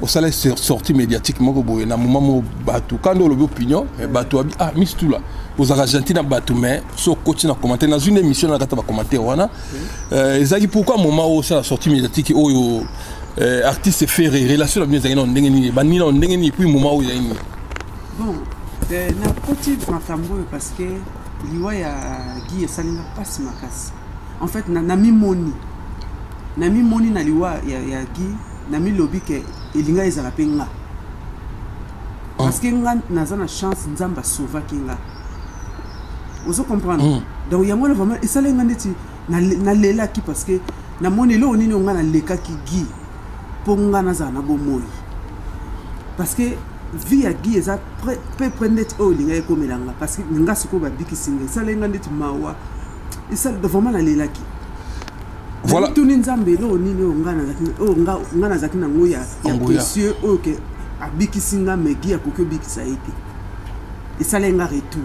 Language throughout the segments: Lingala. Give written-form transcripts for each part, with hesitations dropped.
au salaire sortie médiatique moko boye na moment batou quand on l'opinion batou abi ah Miss tout là aux Argentines batou mais so coach na commenter dans une émission na kata ba commenter wana ezaki pourquoi moment où ça sortie médiatique oyo artiste fait relation na bien zangina ndenge ni bani na ndenge ni puis moment où il y a une bon na petit makambo parce que liwa ya Guy esalinga passe makasi en fait na mimoni na liwa ya Guy na mi lobby ke elinga ezala penga parce que nga naza na chance nzamba sauva kinga ozo comprendre donc yango na vraiment esalinga ndeti na lela ki parce que na moni lo nini nga na leka ki Guy ponga naza na bomoi parce que vie ya Guy eza peut prendre o linga ekomelanga parce que nga siko ba biki singa esalinga ndeti mawa esal vraiment na lela ki voilà tout nzambe lo nini nga na zakina ngoya ya précieux OK abiki singa megi ya kokyo biki saite esalenga retour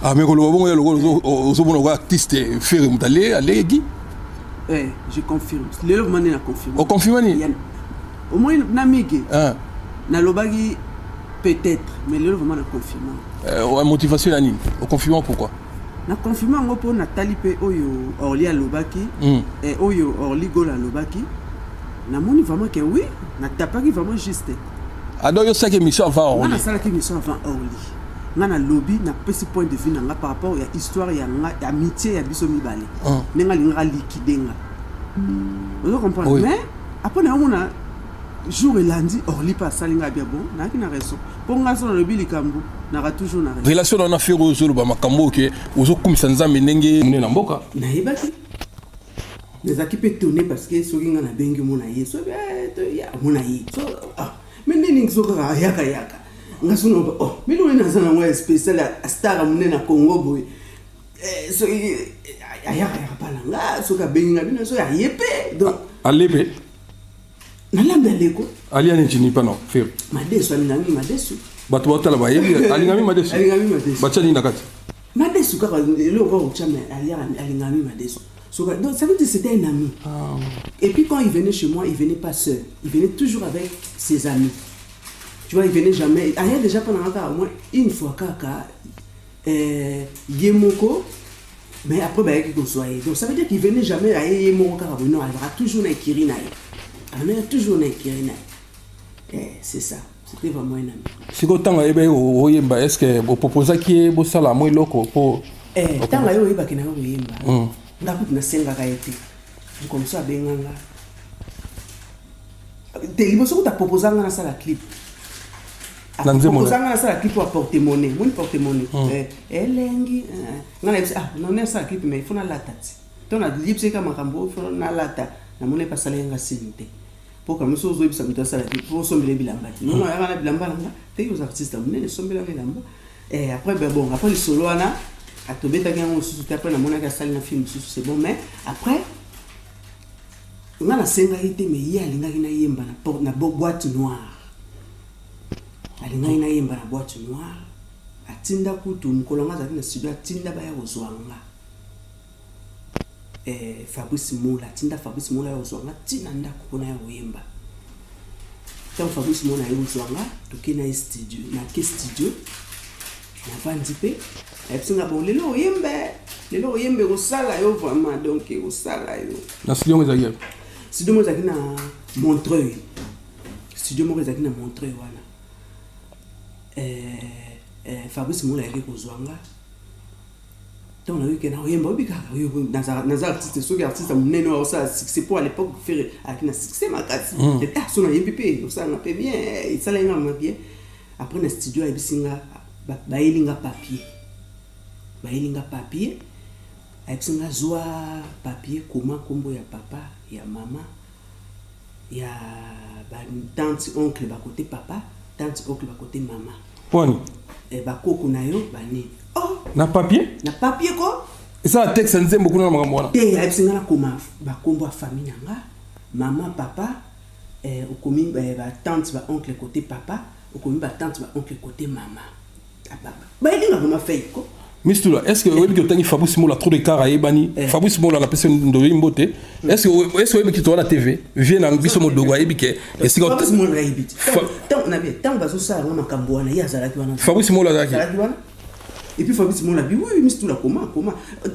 ah mais kolo bongo ya lokolo ozobona ko artiste faire mutale alegi je confirme le mane na confirme o confirme ni au moins na migi na lobagi peut-être mais le vraiment na confirme motivation ya nini o confirme pourquoi na confirme ngo po na talipe oyo Orly alobaki et oyo Orly gola alobaki na moni vraiment que oui na tapaki vraiment juste ado yo saki mission avant Orly na saki mission avant Orly nga na lobby na petit point de vue nga par rapport ya histoire ya nga amitié ya biso mibale nenga linga liquidenga vous comprenez oui. Mais après na mona jour et lundi Orly pas salinga bien bon na ki na raison pour nga so na lobby likambu na toujours na relation na affaire ozolo ba makambo ke ozo kumisa nzambe ndenge mune na mboka na yebaki les équipes étonnées parce que soki nga na bengi mona yeso ya mona yi so mais nini ngizoka yaka nga sono mais lo na sana ngwa spécial star mune na Congo boy so yaka pala nga soka bengi nga bino so ya yepe donc alepe na lamba leko ali ani chini pa no fer madeso alingami madeso bato batala ba yebi alingami madeso bachani na kati madeso kaka le roi chama alingami madeso donc ça veut dire c'était un ami et puis quand il venait chez moi il venait pas seul il venait toujours avec ses amis tu vois il venait jamais il y a déjà pendant au moins une fois kaka Yemoko mais après bah il soit donc ça veut dire qu'il venait jamais à Yemoko kaka non il va toujours na Kirina il va toujours na Kirina c'est ça. C'était vraiment un ami. Si vous avez oyemba, est-ce que vous proposez que vous salez moins loco pour tant que oyemba qui n'a pas oyemba. N'a pas de senga kaiti. Comme ça benganga. Te liboso ko ta proposé ngana sala clip. Proposé ngana sala clip pour porte-monnaie. Mon porte-monnaie. Elengi ngana non est ça clip mais il faut na latati. Ton a lipse ka makambo il faut na lata. Na mone pas sala nga simite. Pour que nous soyons obligés de faire pour sombrer bilamba. Non, il y a un bilamba là. T'es aux artistes, on est sombrer bilamba. Et après, ben bon, après le solo ana, à te mettre à un sous après la monnaie à salle na film c'est bon, mais après, on a la singularité mais il y a l'inga ina yemba na porte na boîte noire. Alinga ina yemba na boîte noire. Atinda kutu mkolonga za na studio atinda ba ya ozwanga. Fabrice Moula ya ozwanga tina ndako kuna ya oyemba. Tant Fabrice Moula ya ozwanga toke na studio na ke studio na vandi pe epsinga bon lelo oyembe osala yo vraiment donc osala yo na studio ngezaki na Montreuil na Montreuil wana Fabrice Moula ya ozwanga. Donc on a eu qu'un oyemba bika dans artiste ceux qui artiste munene wa ça c'est pour à l'époque faire avec un succès makasi et son yempipe ça on a fait bien ça là on a bien après dans studio et bisinga baelinga papier et bisinga zoa papier comment kombo ya papa ya maman ya tante oncle ba côté papa tante oncle ba côté maman poni et ba koko na yo bani na papier quoi et ça texte nzembo kuna makambo wana te ya bisinga na koma ba kombo a famille nanga maman papa okomi ba tante ba oncle côté papa okomi ba tante ba oncle côté maman ba elinga vraiment fait ko Mistula, est-ce que vous avez Fabrice Moula trop de car à Ebani? Fabrice Moula la personne de Rimbote. Est-ce que vous avez qui la TV? Vient en biso modogo Ebike. Est-ce que Fabrice Moula Ebite. Tant on avait tant baso ça on Makambouana ya Zalaki wana. Fabrice Moula Zalaki. Et puis Fabrice Moula dit oui Mistula comment?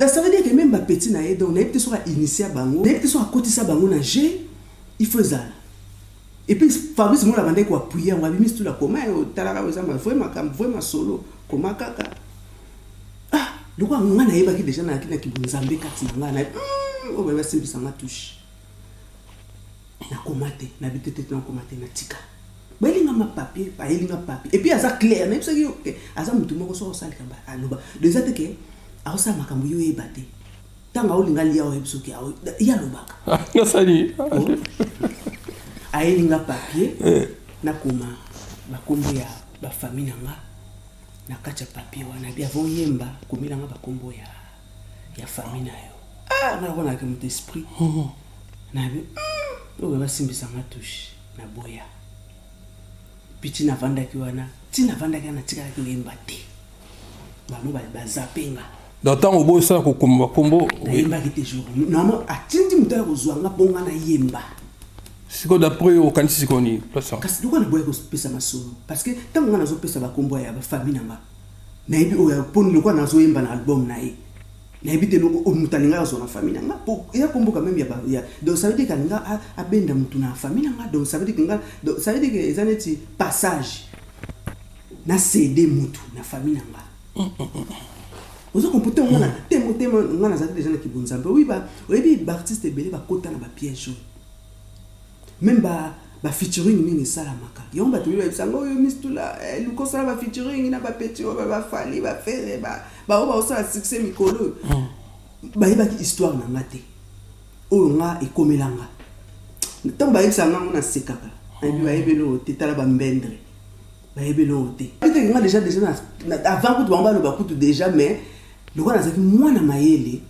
Ça veut dire que même ba petit na yedo on a été sur à initier bango, on a été sur à côté ça bango na G, il faut ça. Et puis Fabrice Moula bandé quoi appuyer on va Mistula comment talaka vraiment solo comment kaka. Le quoi on a naïba qui déjà na kina ki bunzambe kati na na o ba simbi sanga touche na komate na bitete na komate na tika ba elinga ma papier ba elinga papier et puis aza clair même ça qui OK aza mutu moko so sali kamba aloba déjà te ke a sa makambo yo ebate tanga o linga lia o ebisoki a ya lobaka na sali a elinga papier na koma ba kombo ya ba famille nanga na kacha papier wana bia vont yemba komila nga bakombo ya famille na yo na wana ke mon esprit na bi o ba simbisa nga touche na boya piti na vanda ki wana tina vanda ki na tika ki yemba te ba mo ba zapenga dans temps obo ça ko kombo yemba ki te jour normalement atindi mutala ko zwanga bonga na yemba. Siko d'après au kanisi sikoni place. Kasi duko na boya ko pesa masolo parce que tango nga nazo pesa ba kombo ya ba famille nanga. Na ebi o ya poni lokwa nazo yemba na album na ye. Na ebi te no mutalinga zo na famille nanga. Po ya kombo quand même ya donc ça veut dire que nga abenda mutu na famille nanga donc ça veut dire que nga donc ça veut dire que ezaneti passage na CD mutu na famille nanga. Ozo comporter nga na temo nga na zaki déjà na kibunzambe. Oui ba ebi ba artiste belé ba kota na ba piège. Même ba featuring ni salamaka yon ba tubi ba sango yo Mistula luko sala ba featuring na ba petit ba fali ba faire ba o sa succès mikolo ba yeba ki histoire na ngate o nga e komelanga tant ba yebsanga na sekaka et puis ba yebelo tetala ba mbendre ba yebelo te peut-être nga déjà avant que tu bamba ba kutu déjà mais le quoi nazaki mwana mayele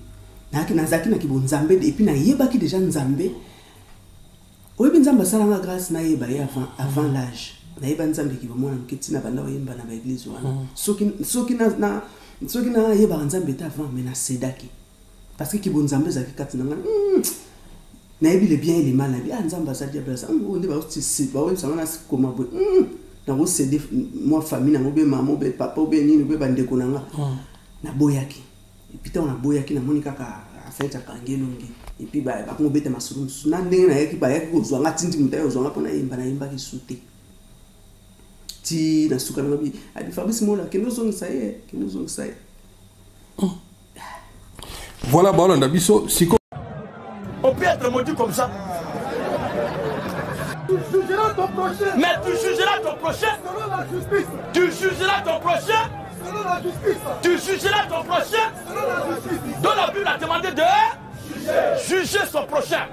na zaki na kibonzambe et puis na yeba ki déjà nzambe. Oui, bien ça, ça la grâce na yeba avant l'âge. Na yeba nzambe ki ba mwana mketi na banda yemba na ba église wana. Soki na yeba nzambe ta avant mais na sedaki. Parce que ki bon nzambe za ki kati na ngana. Na yebi le bien et le mal na bi nzamba sa dia bla sa. On ne ba aussi ba oui ça na comment bo. Na go céder moi famille na be maman be papa be nini be bande ko na nga. Na boyaki. Et puis on a boyaki na monika ka afeta kangelongi. Et puis bah on bête ma sous na ndenge na yaki ba yaki ko zwanga tindi mutayo zwanga pona yemba ki sute ti na suka na bi abi Fabrice Moula que nous on ça y voilà bon on a biso siko on peut être maudit comme ça. Tu jugeras ton prochain. Mais tu jugeras ton prochain selon la justice. Tu jugeras ton prochain selon la justice. Tu jugeras ton prochain selon la justice. Dans la Bible a demandé de juger son prochain.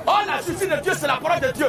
Oh, la justice de Dieu, c'est la parole de Dieu.